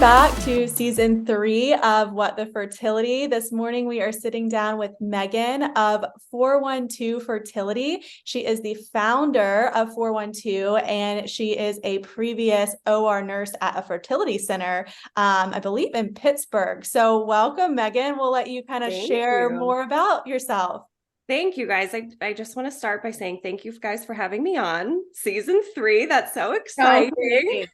back to season 3 of What the Fertility. This morning we are sitting down with Megan of 412 Fertility. She is the founder of 412 and she is a previous OR nurse at a fertility center, I believe in Pittsburgh. So welcome, Megan. We'll let you kind of share more about yourself. Thank you guys. I just want to start by saying thank you guys for having me on season 3. That's so exciting.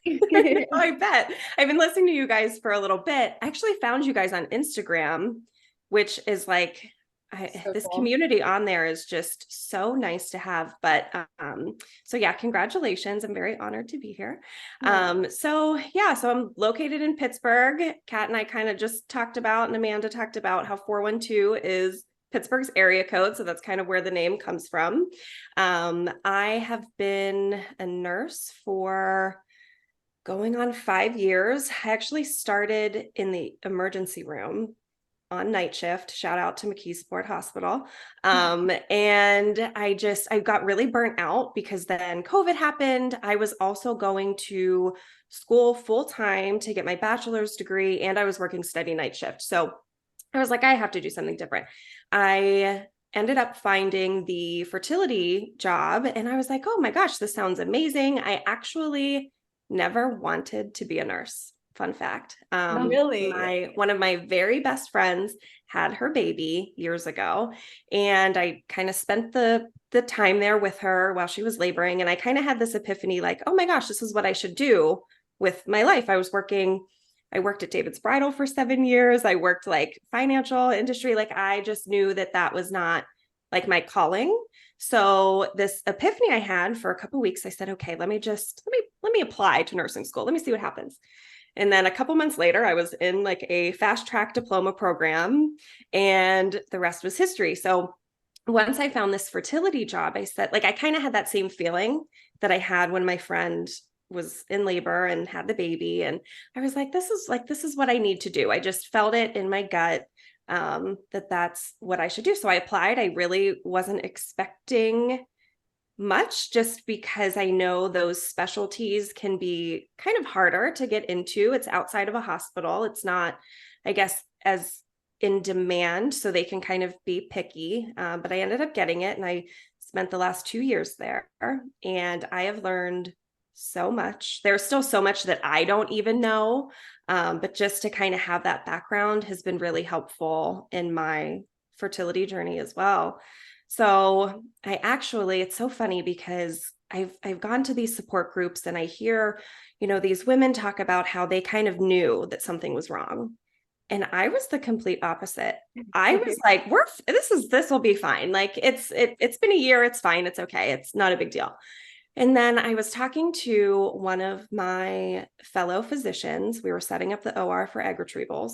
I bet. I've been listening to you guys for a little bit. I actually found you guys on Instagram, which is like this community on there is just so nice to have. But so yeah, congratulations. I'm very honored to be here. So I'm located in Pittsburgh. Kat and I kind of just talked about, and Amanda talked about how 412 is Pittsburgh's area code. So that's kind of where the name comes from. I have been a nurse for going on 5 years. I actually started in the emergency room on night shift. Shout out to McKeesport Hospital. And I got really burnt out because then COVID happened. I was also going to school full time to get my bachelor's degree, and I was working steady night shift. So I was like, I have to do something different. I ended up finding the fertility job and I was like, oh my gosh, this sounds amazing. I actually never wanted to be a nurse. Fun fact. Really? One of my very best friends had her baby years ago, and I kind of spent the time there with her while she was laboring. And I kind of had this epiphany like, oh my gosh, this is what I should do with my life. I worked at David's Bridal for 7 years. I worked like financial industry. Like I just knew that was not like my calling. So this epiphany I had for a couple of weeks, I said, okay, let me apply to nursing school. Let me see what happens. And then a couple months later, I was in like a fast track diploma program and the rest was history. So once I found this fertility job, I said, like, I kind of had that same feeling that I had when my friend was in labor and had the baby. And I was like, this is what I need to do. I just felt it in my gut that's what I should do. So I applied. I really wasn't expecting much just because I know those specialties can be kind of harder to get into. It's outside of a hospital. It's not, I guess, as in demand. So they can kind of be picky. But I ended up getting it and I spent the last 2 years there. And I have learned so much. There's still so much that I don't even know. But just to kind of have that background has been really helpful in my fertility journey as well. So it's so funny because I've gone to these support groups and I hear, these women talk about how they kind of knew that something was wrong. And I was the complete opposite. I was like, this will be fine. Like it's been a year. It's fine. It's okay. It's not a big deal. And then I was talking to one of my fellow physicians. We were setting up the OR for egg retrievals.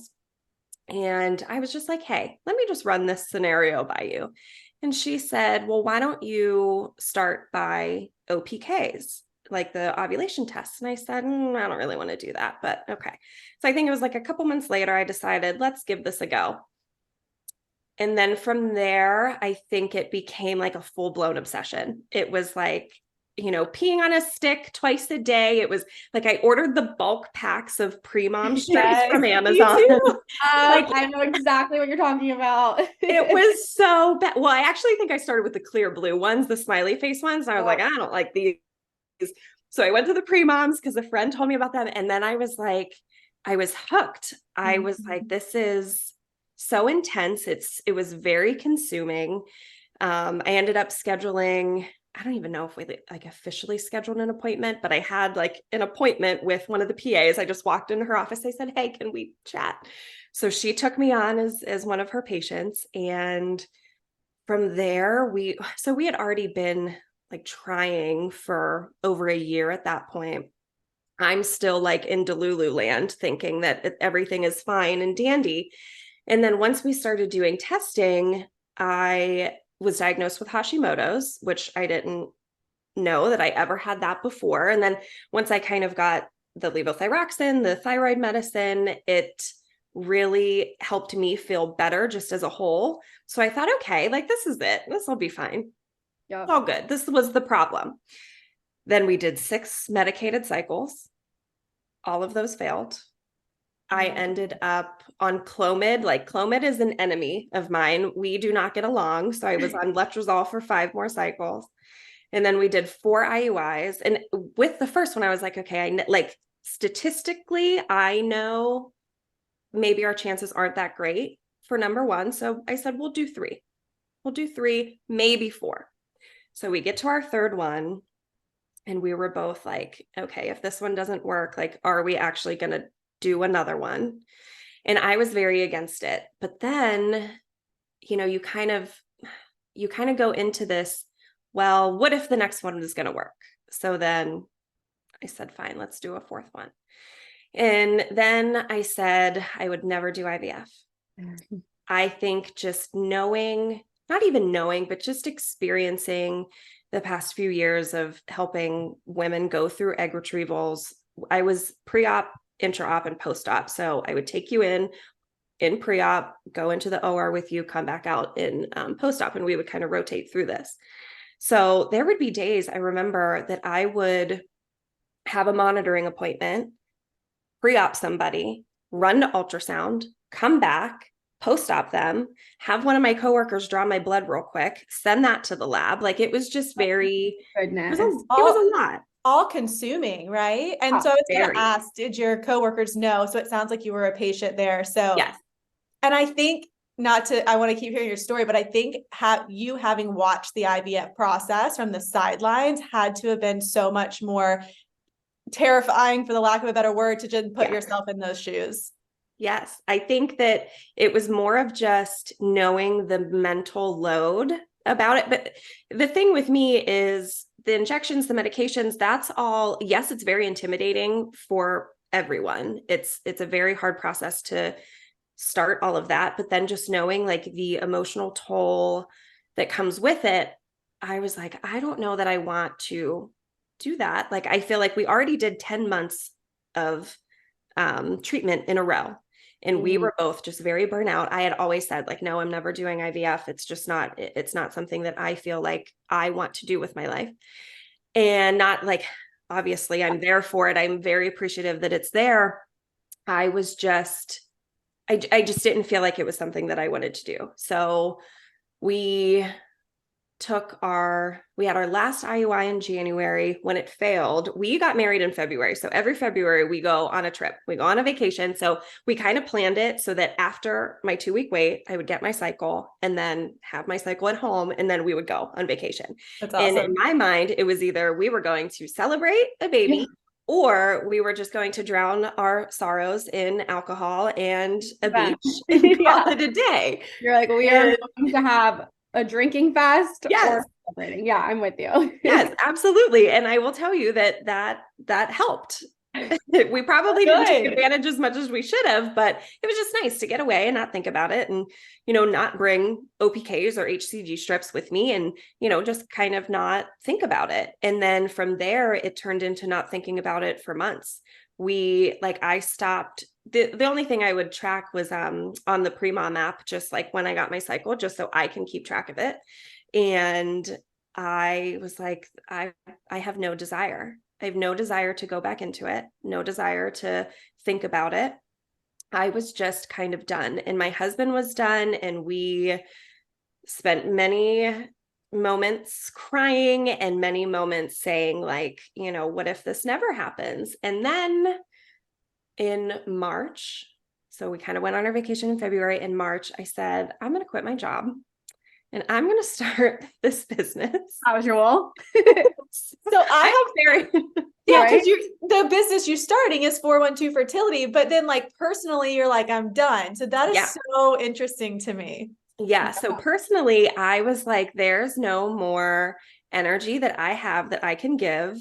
And I was just like, hey, let me just run this scenario by you. And she said, well, why don't you start by OPKs, like the ovulation tests? And I said, I don't really want to do that, but okay. So I think it was like a couple months later, I decided, let's give this a go. And then from there, I think it became like a full-blown obsession. It was like, peeing on a stick twice a day. It was like I ordered the bulk packs of pre-mom strips from Amazon. I know exactly what you're talking about. It was so bad. Well, I actually think I started with the clear blue ones, the smiley face ones. And I was like, I don't like these. So I went to the pre-moms because a friend told me about them. And then I was like, I was hooked. I was like, this is so intense. It was very consuming. I ended up scheduling, I don't even know if we like officially scheduled an appointment, but I had like an appointment with one of the PAs. I just walked into her office. I said, hey, can we chat? So she took me on as one of her patients. And from there, we had already been like trying for over a year at that point. I'm still like in Delulu land thinking that everything is fine and dandy. And then once we started doing testing, I was diagnosed with Hashimoto's, which I didn't know that I ever had that before. And then once I kind of got the levothyroxine, the thyroid medicine, it really helped me feel better just as a whole. So I thought, okay, like this is it. This will be fine. Yeah. All good. This was the problem. Then we did 6 medicated cycles. All of those failed. I ended up on Clomid. Like Clomid is an enemy of mine. We do not get along. So I was on letrozole for 5 more cycles. And then we did 4 IUIs. And with the first one, I was like, okay, like statistically, I know maybe our chances aren't that great for number 1. So I said, we'll do 3. We'll do 3, maybe 4. So we get to our 3rd one and we were both like, okay, if this one doesn't work, like, are we actually going to do another one? And I was very against it. But then, you kind of go into this, well, what if the next one is going to work? So then I said, fine, let's do a 4th one. And then I said, I would never do IVF. I think just knowing, not even knowing, but just experiencing the past few years of helping women go through egg retrievals. I was pre-op, intra-op, and post-op. So I would take you in pre-op, go into the OR with you, come back out in post-op, and we would kind of rotate through this. So there would be days I remember that I would have a monitoring appointment, pre-op somebody, run to ultrasound, come back, post-op them, have one of my coworkers draw my blood real quick, send that to the lab. Like it was just very, Goodness. it was a lot. All consuming, right? And so I was going to ask, did your coworkers know? So it sounds like you were a patient there. So yes. And I think I want to keep hearing your story, but I think you having watched the IVF process from the sidelines had to have been so much more terrifying, for the lack of a better word, to just put yourself in those shoes. Yes. I think that it was more of just knowing the mental load about it. But the thing with me is the injections, the medications, that's all, yes, it's very intimidating for everyone. It's a very hard process to start all of that. But then just knowing like the emotional toll that comes with it, I was like, I don't know that I want to do that. Like, I feel like we already did 10 months of treatment in a row. And we were both just very burnt out. I had always said like, no, I'm never doing IVF. It's not something that I feel like I want to do with my life. And not like, obviously I'm there for it. I'm very appreciative that it's there. I just didn't feel like it was something that I wanted to do. So we had our last IUI in January. When it failed, we got married in February. So every February we go on a trip, we go on a vacation. So we kind of planned it so that after my 2-week wait, I would get my cycle and then have my cycle at home. And then we would go on vacation. That's awesome. And in my mind, it was either we were going to celebrate a baby or we were just going to drown our sorrows in alcohol and a beach and call it a day. You're like, we are going to have a drinking fest. Yes. Or celebrating. Yeah, I'm with you. Yes, absolutely. And I will tell you that helped. We probably didn't take advantage as much as we should have, but it was just nice to get away and not think about it and, not bring OPKs or HCG strips with me and, just kind of not think about it. And then from there, it turned into not thinking about it for months. I stopped. The only thing I would track was on the Premom app, just like when I got my cycle, just so I can keep track of it. And I was like, I have no desire. I have no desire to go back into it, no desire to think about it. I was just kind of done. And my husband was done. And we spent many moments crying and many moments saying like, what if this never happens? And then in March, so we kind of went on our vacation in February. In March, I said, I'm going to quit my job and I'm going to start this business. Casual. So I have because the business you're starting is 412 Fertility, but then like personally, you're like, I'm done. So that is so interesting to me. Yeah. So personally, I was like, there's no more energy that I have that I can give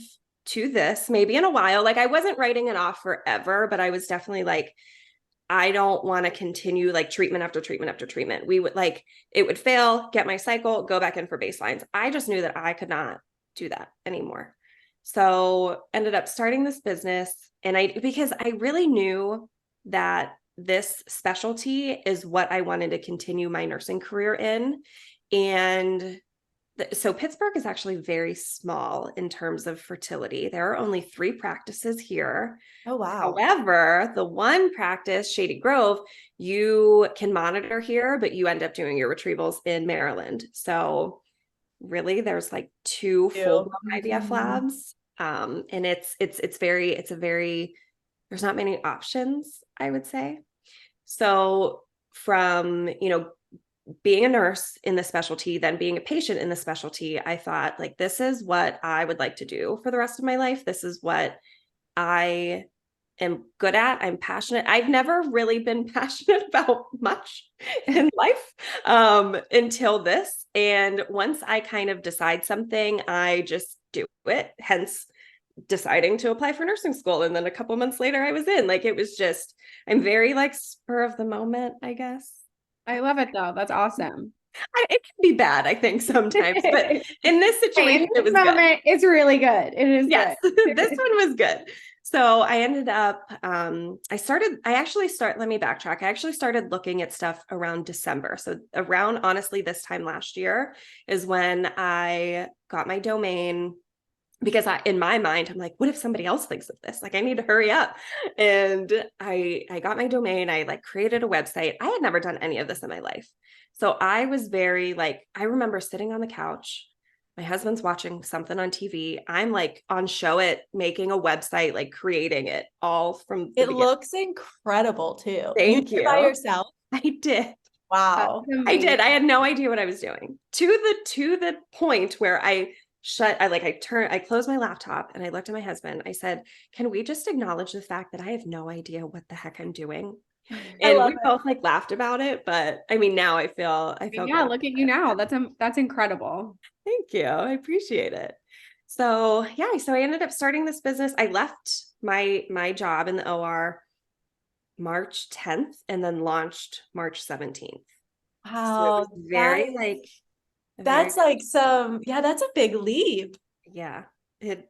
to this, maybe in a while. Like I wasn't writing it off forever, but I was definitely like, I don't want to continue like treatment after treatment after treatment. We would it would fail, get my cycle, go back in for baselines. I just knew that I could not do that anymore. So ended up starting this business. And because I really knew that this specialty is what I wanted to continue my nursing career in. And So Pittsburgh is actually very small in terms of fertility. There are only 3 practices here. Oh, wow. However, the one practice, Shady Grove, you can monitor here, but you end up doing your retrievals in Maryland. So really there's like 2 full-blown IVF labs. And there's not many options, I would say. So from, being a nurse in the specialty, then being a patient in the specialty, I thought, like, this is what I would like to do for the rest of my life. This is what I am good at. I'm passionate. I've never really been passionate about much in life until this. And once I kind of decide something, I just do it. Hence deciding to apply for nursing school. And then a couple months later, I was in. Like, it was just, I'm very like spur of the moment, I guess. I love it though. That's awesome. It can be bad, I think, sometimes, but in this situation, it was good. It's really good. It is. Yes, good. this one was good. So I ended up, let me backtrack. I actually started looking at stuff around December. So around, honestly, this time last year is when I got my domain, because in my mind, I'm like, what if somebody else thinks of this? Like, I need to hurry up. And I got my domain. I like created a website. I had never done any of this in my life. So I was very like, I remember sitting on the couch, my husband's watching something on TV. I'm like on Show It, making a website, like creating it all from the beginning. Looks incredible too. Thank you. By yourself? I did. Wow. I did. I had no idea what I was doing to the point where I closed my laptop and I looked at my husband. I said, can we just acknowledge the fact that I have no idea what the heck I'm doing? And we both like laughed about it. But I mean, now I feel yeah, look at you now. That's incredible. Thank you. I appreciate it. So yeah, so I ended up starting this business. I left my job in the OR March 10th and then launched March 17th. Wow. So very that's like that's a big leap. Yeah, it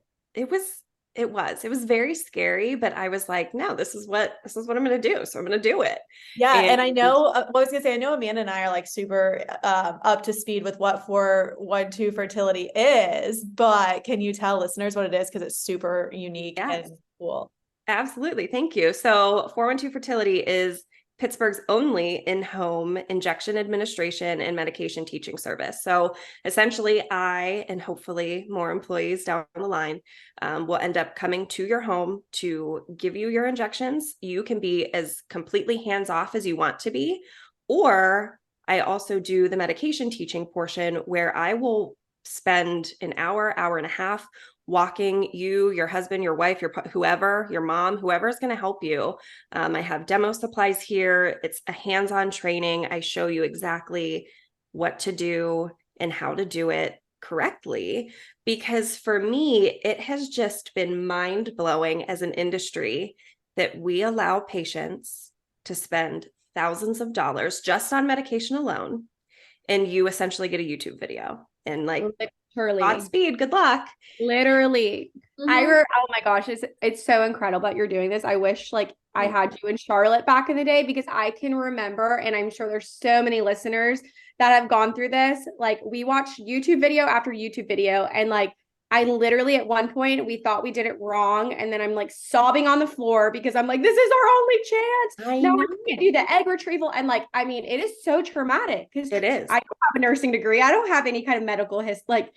was very scary, but I was like, no, this is what I'm going to do. So I'm going to do it. Yeah. And I know, I was going to say, I know Amanda and I are like super up to speed with what 412 fertility is, but can you tell listeners what it is? Because it's super unique and cool. Absolutely. Thank you. So 412 fertility is Pittsburgh's only in-home injection administration and medication teaching service. So essentially I, and hopefully more employees down the line, will end up coming to your home to give you your injections. You can be as completely hands-off as you want to be, or I also do the medication teaching portion where I will spend an hour and a half walking you, your husband, your wife, whoever, your mom, whoever is going to help you. I have demo supplies here. It's a hands-on training. I show you exactly what to do and how to do it correctly. Because for me, it has just been mind-blowing as an industry that we allow patients to spend thousands of dollars just on medication alone. And you essentially get a YouTube video and like, Godspeed, good luck. Literally. Oh my gosh, it's so incredible that you're doing this. I wish like I had you in Charlotte back in the day, because I can remember, and I'm sure there's so many listeners that have gone through this. Like, we watched YouTube video after YouTube video, and like I literally at one point we thought we did it wrong, and then I'm like sobbing on the floor because I'm like, this is our only chance. Now we can't do the egg retrieval. And like, I mean, it is so traumatic because it is. I don't have a nursing degree. I don't have any kind of medical history. Like,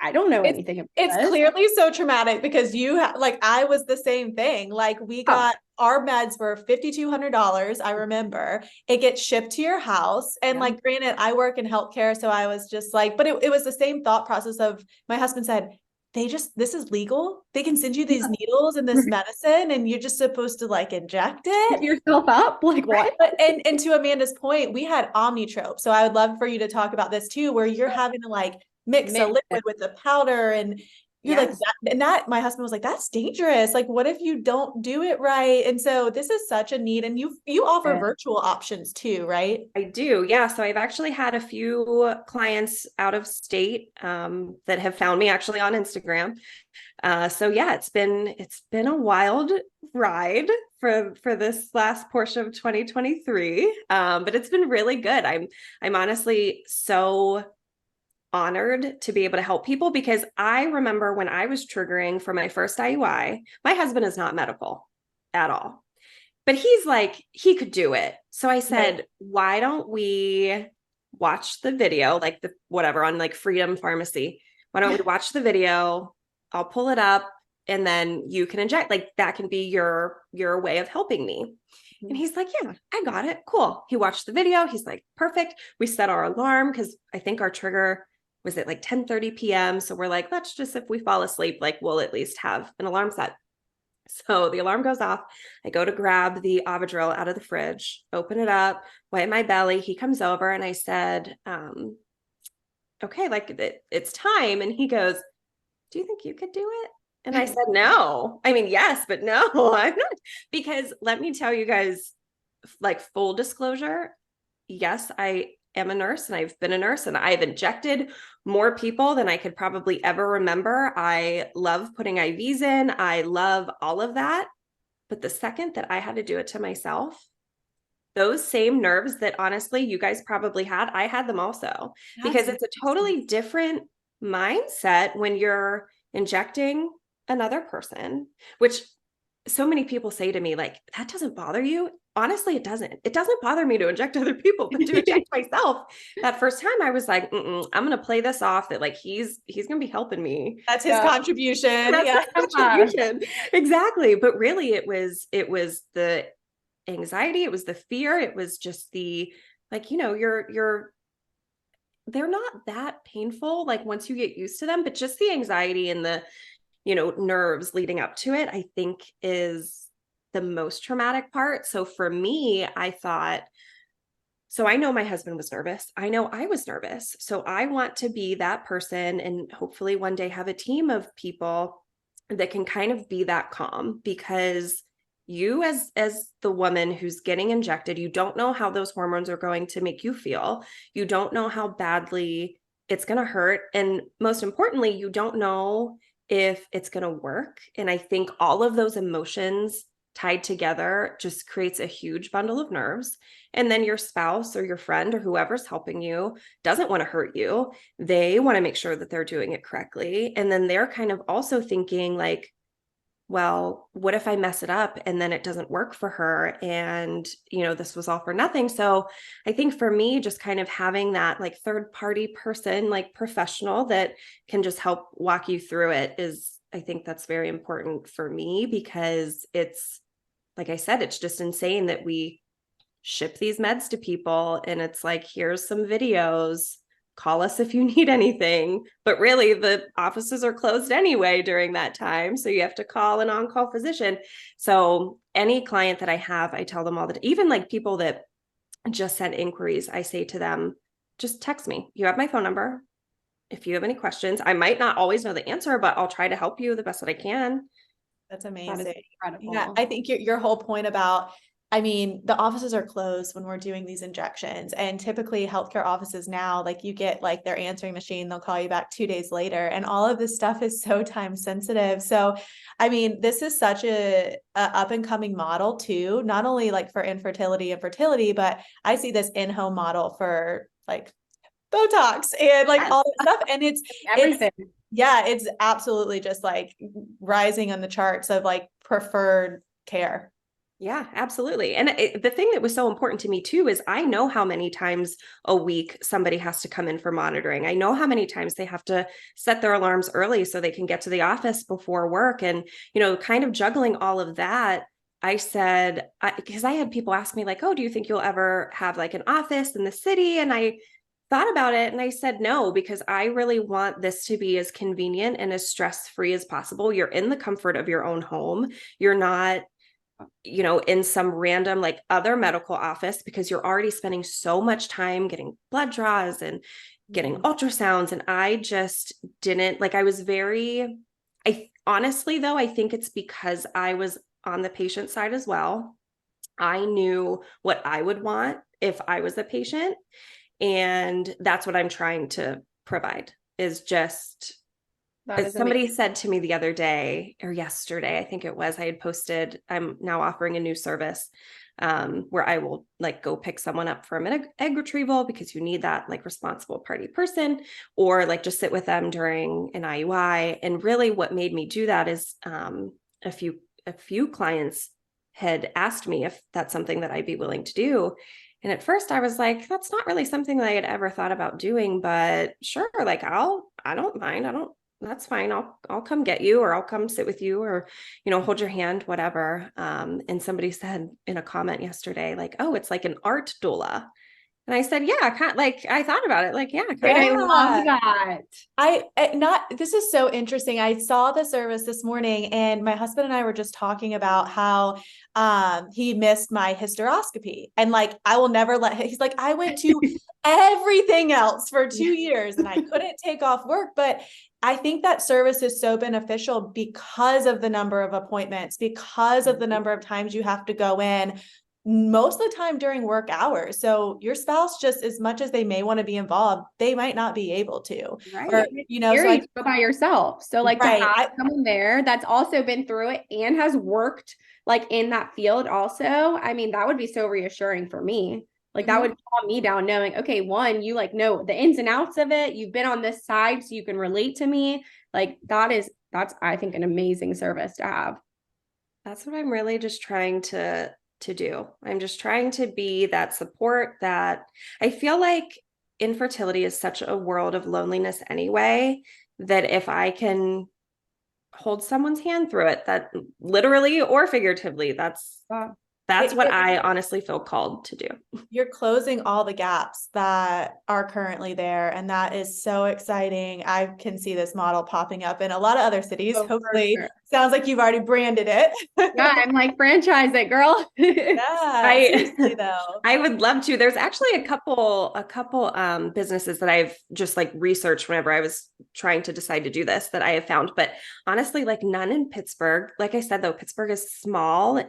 I don't know anything about It's clearly so traumatic because I was the same thing. Like, we got our meds for $5,200. I remember it gets shipped to your house. And like, granted, I work in healthcare. So I was just like, but it was the same thought process of, my husband said, this is legal. They can send you these needles and this medicine, and you're just supposed to like inject it. Get yourself up. Like, what? And to Amanda's point, we had Omnitrope. So I would love for you to talk about this too, where you're having to like mix a liquid with the powder, and you're like that, and that my husband was like, that's dangerous. Like, what if you don't do it right? And so this is such a need, and you offer virtual options too, right? I do. Yeah. So I've actually had a few clients out of state that have found me actually on Instagram. So yeah, it's been a wild ride for this last portion of 2023. But it's been really good. I'm honestly so honored to be able to help people, because I remember when I was triggering for my first IUI, my husband is not medical at all, but he's like, he could do it. So I said, Right. why don't we watch the video, like the whatever on like Freedom Pharmacy? Why don't we watch the video? I'll pull it up and then you can inject. Like that can be your way of helping me. And he's like, yeah, I got it. Cool. He watched the video. He's like, perfect. We set our alarm because I think our trigger was at like 10:30 p.m. So we're like, let's just, if we fall asleep, like we'll at least have an alarm set. So the alarm goes off. I go to grab the Avadryl out of the fridge, open it up, wipe my belly. He comes over and I said, okay, like it's time. And he goes, do you think you could do it? And I said, no. I mean, yes, but no, I'm not. Because let me tell you guys, like full disclosure, yes, I am a nurse and I've been a nurse and I've injected more people than I could probably ever remember. I love putting IVs in. I love all of that. But the second that I had to do it to myself, those same nerves that honestly you guys probably had, I had them also. Because it's a totally different mindset when you're injecting another person, which so many people say to me, like, that doesn't bother you. Honestly, it doesn't. It doesn't bother me to inject other people, but to inject myself, that first time I was like, I'm going to play this off that like he's going to be helping me. That's his contribution. That's his contribution. Exactly. But really it was the anxiety. It was the fear. It was just the, like, you know, they're not that painful, like once you get used to them, but just the anxiety and the, you know, nerves leading up to it, I think is the most traumatic part. So for me, I thought, so I know my husband was nervous. I know I was nervous. So I want to be that person and hopefully one day have a team of people that can kind of be that calm, because you as the woman who's getting injected, you don't know how those hormones are going to make you feel. You don't know how badly it's going to hurt. And most importantly, you don't know if it's going to work. And I think all of those emotions tied together just creates a huge bundle of nerves. And then your spouse or your friend or whoever's helping you doesn't want to hurt you. They want to make sure that they're doing it correctly. And then they're kind of also thinking like, well, what if I mess it up and then it doesn't work for her? And, you know, this was all for nothing. So I think for me, just kind of having that like third party person, like professional that can just help walk you through it is, I think that's very important for me, because it's, like I said, it's just insane that we ship these meds to people and it's like, here's some videos, call us if you need anything. But really the offices are closed anyway during that time. So you have to call an on-call physician. So any client that I have, I tell them all that, even like people that just send inquiries, I say to them, just text me. You have my phone number. If you have any questions, I might not always know the answer, but I'll try to help you the best that I can. That's amazing. That is incredible. Yeah, I think your whole point about, I mean, the offices are closed when we're doing these injections, and typically healthcare offices now, like you get like their answering machine, they'll call you back 2 days later, and all of this stuff is so time sensitive. So, I mean, this is such a up and coming model too, not only like for infertility and fertility, but I see this in-home model for like Botox and like all that stuff. And it's Everything. yeah, it's absolutely just like rising on the charts of like preferred care. Yeah, absolutely. And the thing that was so important to me too is I know how many times a week somebody has to come in for monitoring. I know how many times they have to set their alarms early so they can get to the office before work. And, you know, kind of juggling all of that, I said, because I had people ask me like, oh, do you think you'll ever have like an office in the city? And I thought about it and I said no, because I really want this to be as convenient and as stress-free as possible. You're in the comfort of your own home. You're not, you know, in some random like other medical office, because you're already spending so much time getting blood draws and getting ultrasounds. And I just didn't like, I honestly though, I think it's because I was on the patient side as well. I knew what I would want if I was a patient. And that's what I'm trying to provide, is just, as somebody said to me the other day or yesterday, I think it was, I had posted, I'm now offering a new service where I will like go pick someone up from an egg retrieval because you need that like responsible party person, or like just sit with them during an IUI. And really what made me do that is a few clients had asked me if that's something that I'd be willing to do. And at first I was like, that's not really something that I had ever thought about doing, but sure, like I don't mind. That's fine. I'll come get you, or I'll come sit with you, or, hold your hand, whatever. And somebody said in a comment yesterday, like, oh, it's like an art doula. And I said, yeah, I thought about it. Like, yeah, I love that. This is so interesting. I saw the service this morning and my husband and I were just talking about how he missed my hysteroscopy, and like, I will never he's like, I went to everything else for 2 years and I couldn't take off work. But I think that service is so beneficial because of the number of appointments, because of the number of times you have to go in, most of the time during work hours. So your spouse, just as much as they may want to be involved, they might not be able to, right. or, so go by yourself. So like right. to have someone there that's also been through it and has worked like in that field also, I mean, that would be so reassuring for me. Like that would calm me down knowing, okay, one, you like know the ins and outs of it. You've been on this side, so you can relate to me. Like that's, I think, an amazing service to have. That's what I'm really just trying to do. I'm just trying to be that support. That I feel like infertility is such a world of loneliness anyway, that if I can hold someone's hand through it, that literally or figuratively, that's what I honestly feel called to do. You're closing all the gaps that are currently there. And that is so exciting. I can see this model popping up in a lot of other cities. Hopefully, sure. Sounds like you've already branded it. Yeah, I'm like, franchise it, girl. Yeah, seriously though. I would love to. There's actually a couple businesses that I've just like researched whenever I was trying to decide to do this that I have found, but honestly, like none in Pittsburgh. Like I said, though, Pittsburgh is small,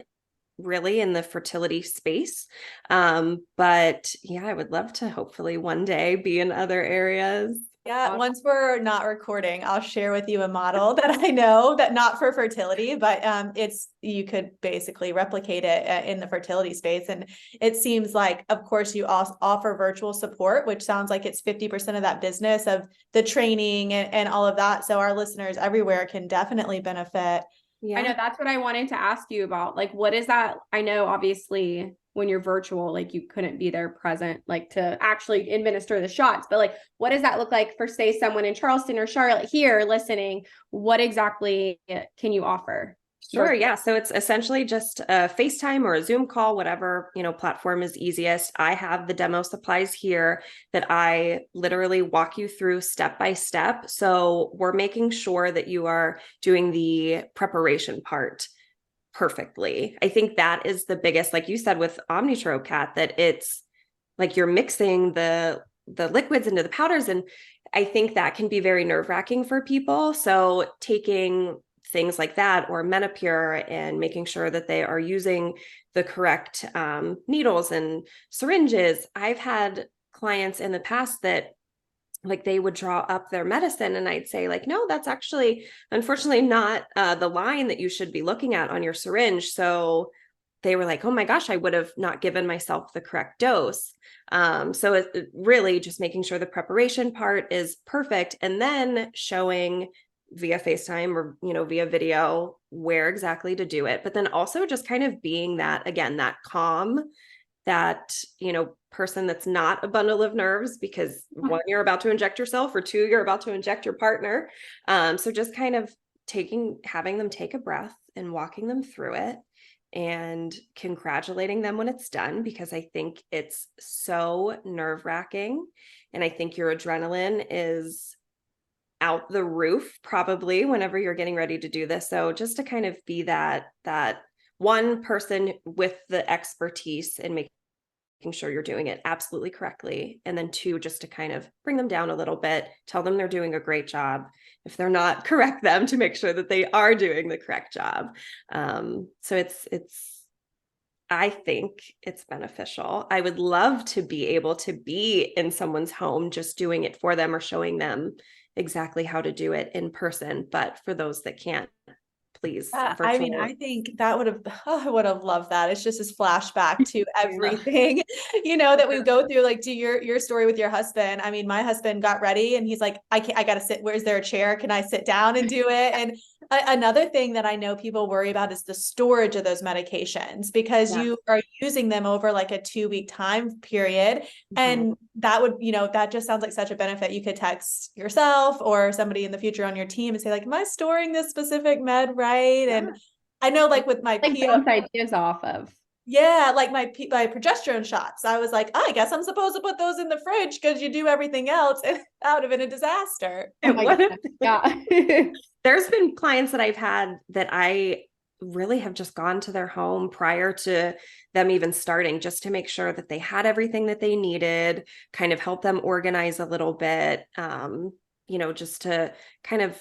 really, in the fertility space. But yeah, I would love to hopefully one day be in other areas. Yeah, once we're not recording, I'll share with you a model that I know, that not for fertility, but you could basically replicate it in the fertility space. And it seems like, of course, you also offer virtual support, which sounds like it's 50% of that business of the training and all of that. So our listeners everywhere can definitely benefit. Yeah. I know that's what I wanted to ask you about. Like, what is that? I know obviously when you're virtual, like you couldn't be there present, like to actually administer the shots, but like, what does that look like for, say, someone in Charleston or Charlotte here listening? What exactly can you offer? Sure. Yeah. So it's essentially just a FaceTime or a Zoom call, whatever, platform is easiest. I have the demo supplies here that I literally walk you through step by step. So we're making sure that you are doing the preparation part perfectly. I think that is the biggest, like you said, with Omnitro, Kat, that it's like you're mixing the liquids into the powders. And I think that can be very nerve-wracking for people. So taking things like that, or Menopure, and making sure that they are using the correct needles and syringes. I've had clients in the past that like they would draw up their medicine and I'd say like, no, that's actually unfortunately not the line that you should be looking at on your syringe. So they were like, oh my gosh, I would have not given myself the correct dose. So it really just making sure the preparation part is perfect, and then showing via FaceTime or, via video where exactly to do it. But then also just kind of being that, again, that calm, that, person that's not a bundle of nerves, because one, you're about to inject yourself, or two, you're about to inject your partner. So just kind of having them take a breath and walking them through it and congratulating them when it's done, because I think it's so nerve-wracking. And I think your adrenaline is out the roof probably whenever you're getting ready to do this. So just to kind of be that one person with the expertise and making sure you're doing it absolutely correctly. And then two, just to kind of bring them down a little bit, tell them they're doing a great job. If they're not, correct them to make sure that they are doing the correct job. So I think it's beneficial. I would love to be able to be in someone's home, just doing it for them or showing them exactly how to do it in person. But for those that can't, please. I mean, I think that I would have loved that. It's just this flashback to everything, that we go through, like to your story with your husband. I mean, my husband got ready and he's like, I gotta sit. Where's there a chair? Can I sit down and do it? And another thing that I know people worry about is the storage of those medications, because you are using them over like a 2-week time period. And that would, that just sounds like such a benefit. You could text yourself or somebody in the future on your team and say like, am I storing this specific med right? And I know like with my both ideas off of. Yeah, like my progesterone shots. I was like, I guess I'm supposed to put those in the fridge because you do everything else. And that would have been a disaster. Oh my God. Yeah. There's been clients that I've had that I really have just gone to their home prior to them even starting, just to make sure that they had everything that they needed, kind of help them organize a little bit, just to kind of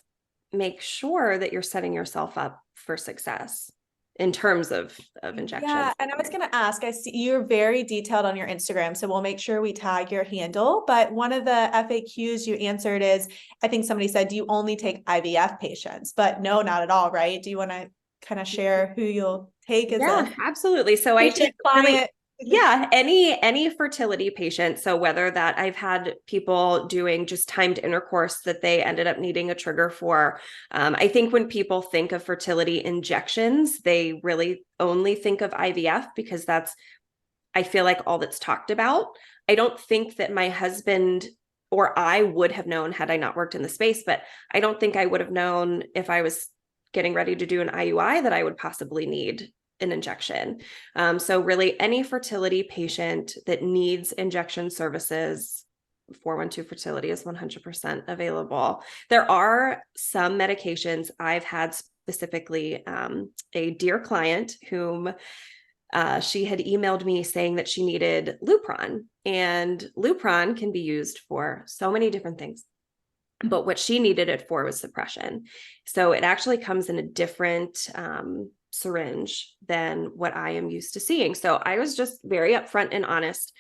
make sure that you're setting yourself up for success in terms of injections. Yeah, and I was going to ask, I see you're very detailed on your Instagram, so we'll make sure we tag your handle. But one of the FAQs you answered is, I think somebody said, do you only take IVF patients? But no, not at all, right? Do you want to kind of share who you'll take as a absolutely. So I take client? Any fertility patient. So whether that I've had people doing just timed intercourse that they ended up needing a trigger for. I think when people think of fertility injections, they really only think of IVF because I feel like all that's talked about. I don't think that my husband or I would have known had I not worked in the space, but I don't think I would have known if I was getting ready to do an IUI that I would possibly need an injection. So really any fertility patient that needs injection services, 412 Fertility is 100% available. There are some medications I've had, specifically a dear client whom she had emailed me saying that she needed Lupron, and Lupron can be used for so many different things. But what she needed it for was suppression. So it actually comes in a different syringe than what I am used to seeing. So I was just very upfront and honest.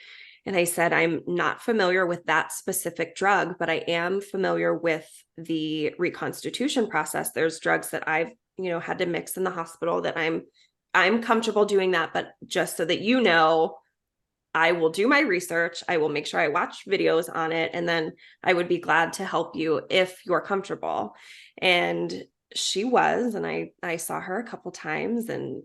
And I said, I'm not familiar with that specific drug, but I am familiar with the reconstitution process. There's drugs that I've, had to mix in the hospital that I'm comfortable doing that. But just so that I will do my research. I will make sure I watch videos on it. And then I would be glad to help you if you're comfortable. And she was, and I saw her a couple times, and,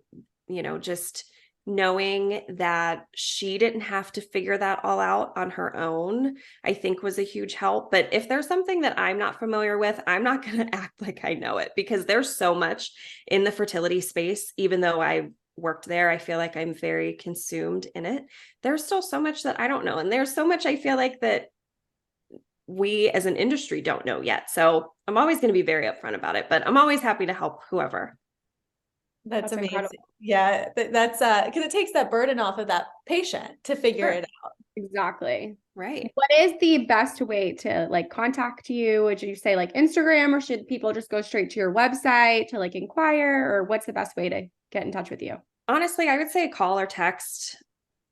just knowing that she didn't have to figure that all out on her own, I think was a huge help. But if there's something that I'm not familiar with, I'm not going to act like I know it, because there's so much in the fertility space. Even though I worked there, I feel like I'm very consumed in it. There's still so much that I don't know. And there's so much I feel like that we as an industry don't know yet. So I'm always going to be very upfront about it, but I'm always happy to help whoever. That's amazing. Incredible. Yeah, that's because it takes that burden off of that patient to figure it out. Exactly. Right. What is the best way to contact you? Would you say Instagram, or should people just go straight to your website to inquire, or what's the best way to get in touch with you? Honestly, I would say call or text.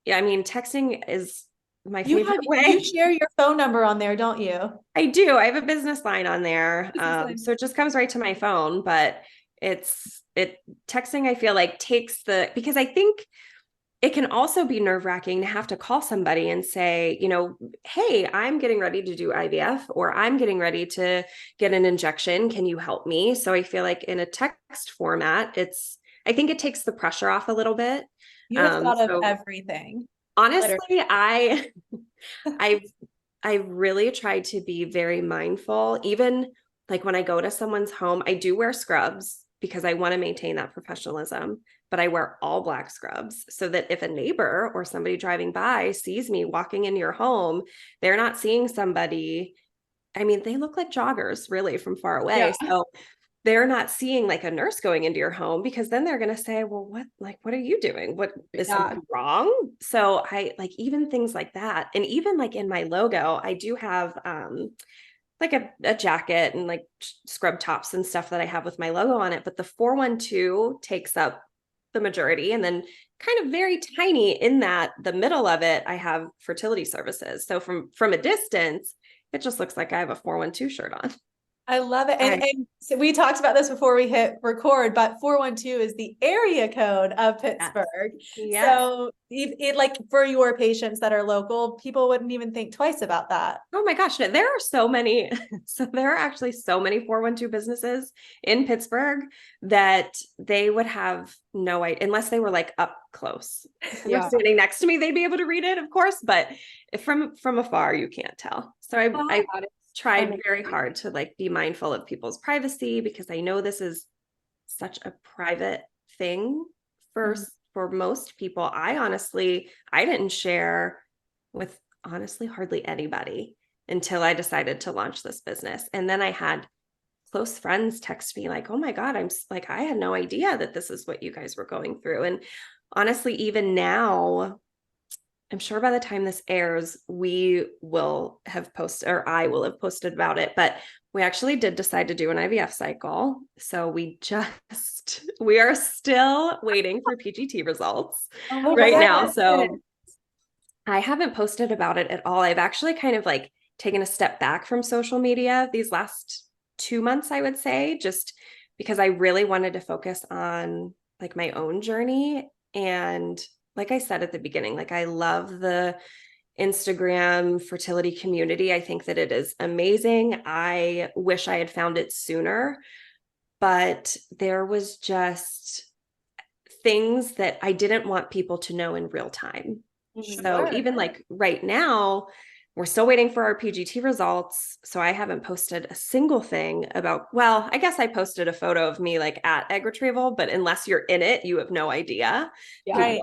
Yeah, I mean, texting is my favorite way. You share your phone number on there, don't you? I do. I have a business line on there. So it just comes right to my phone, but texting, I feel like because I think it can also be nerve-wracking to have to call somebody and say, hey, I'm getting ready to do IVF, or I'm getting ready to get an injection. Can you help me? So I feel like in a text format, I think it takes the pressure off a little bit. You have thought of everything. Honestly, I've really tried to be very mindful. Even when I go to someone's home, I do wear scrubs because I want to maintain that professionalism, but I wear all black scrubs so that if a neighbor or somebody driving by sees me walking into your home, they're not seeing somebody. I mean, they look like joggers really from far away. Yeah. So they're not seeing a nurse going into your home, because then they're going to say, well, what are you doing? What is something wrong? So I even things like that. And even in my logo, I do have, a jacket and scrub tops and stuff that I have with my logo on it, but the 412 takes up the majority. And then kind of very tiny in the middle of it, I have fertility services. So from a distance, it just looks like I have a 412 shirt on. I love it. And so we talked about this before we hit record, but 412 is the area code of Pittsburgh. Yes. So it like for your patients that are local, people wouldn't even think twice about that. Oh my gosh, no, there are so many. So there are actually so many 412 businesses in Pittsburgh that they would have no idea unless they were like up close. If they were standing next to me, they'd be able to read it, of course, but from afar, you can't tell. So I tried very hard to like be mindful of people's privacy because I know this is such a private thing for most people. I didn't share with honestly hardly anybody until I decided to launch this business. And then I had close friends text me like, oh my God, I had no idea that this is what you guys were going through. And honestly, even now, I'm sure by the time this airs, we will have posted, or I will have posted about it, but we actually did decide to do an IVF cycle. So we are still waiting for PGT results right now. So I haven't posted about it at all. I've actually kind of like taken a step back from social media these last 2 months, I would say, just because I really wanted to focus on like my own journey. And like I said at the beginning, like I love the Instagram fertility community. I think that it is amazing. I wish I had found it sooner, but there was just things that I didn't want people to know in real time. So even like right now, we're still waiting for our PGT results. So I haven't posted a single thing about, well, I guess I posted a photo of me like at egg retrieval, but unless you're in it, you have no idea. Yeah.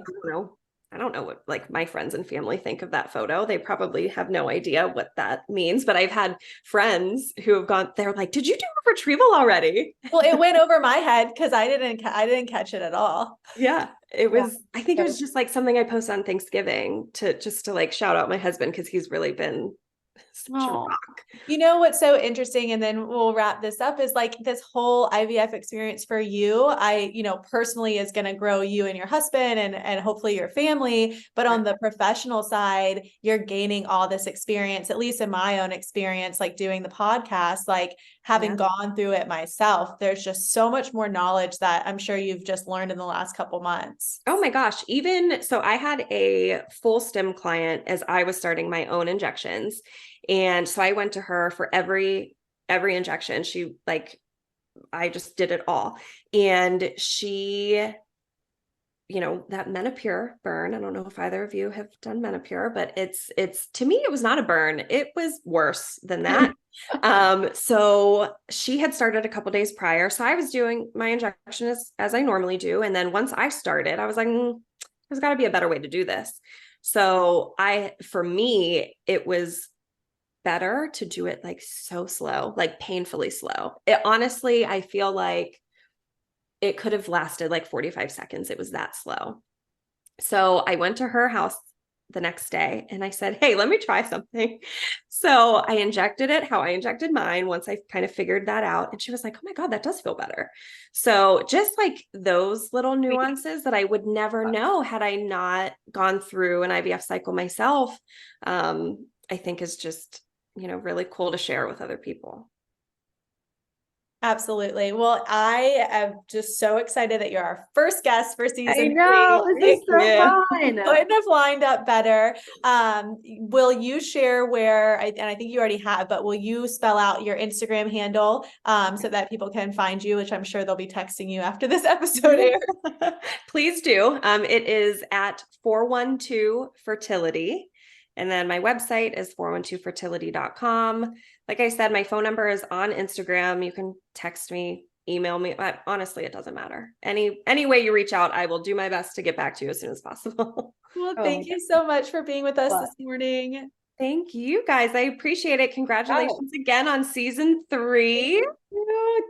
I don't know what like my friends and family think of that photo. They probably have no idea what that means, but I've had friends who have gone, they're like, did you do a retrieval already? Well, it went over my head because I didn't catch it at all. Yeah, it was, I think it was just like something I posted on Thanksgiving to like shout out my husband because he's really been such a rock. You know what's so interesting, and then we'll wrap this up, is like this whole IVF experience for you, personally is going to grow you and your husband and hopefully your family. But on the professional side, you're gaining all this experience, at least in my own experience, like doing the podcast, like having gone through it myself. There's just so much more knowledge that I'm sure you've just learned in the last couple months. Oh my gosh. Even so, I had a full stim client as I was starting my own injections. And so I went to her for every injection. She like, I just did it all. And she, that Menopur burn, I don't know if either of you have done Menopur, but it's to me, it was not a burn. It was worse than that. So she had started a couple days prior. So I was doing my injection as I normally do. And then once I started, I was like, there's gotta be a better way to do this. So for me, it was better to do it like so slow, like painfully slow. Honestly, I feel like it could have lasted like 45 seconds. It was that slow. So I went to her house the next day and I said, hey, let me try something. So I injected it how I injected mine once I kind of figured that out. And she was like, oh my God, that does feel better. So just like those little nuances that I would never know had I not gone through an IVF cycle myself, I think is just, really cool to share with other people. Absolutely. Well, I am just so excited that you're our first guest for season 3. I know, this is so fun. Couldn't have lined up better. Will you share and I think you already have, but will you spell out your Instagram handle so that people can find you, which I'm sure they'll be texting you after this episode airs. Please do. It is at 412 Fertility. And then my website is 412fertility.com. Like I said, my phone number is on Instagram. You can text me, email me. Honestly, it doesn't matter. Any way you reach out, I will do my best to get back to you as soon as possible. Well, thank you so much for being with us this morning. Thank you guys. I appreciate it. Congratulations again on season 3.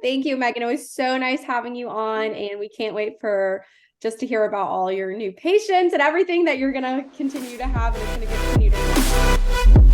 Thank you, Megan. It was so nice having you on, and we can't wait for just to hear about all your new patients and everything that you're going to continue to have and it's going to continue to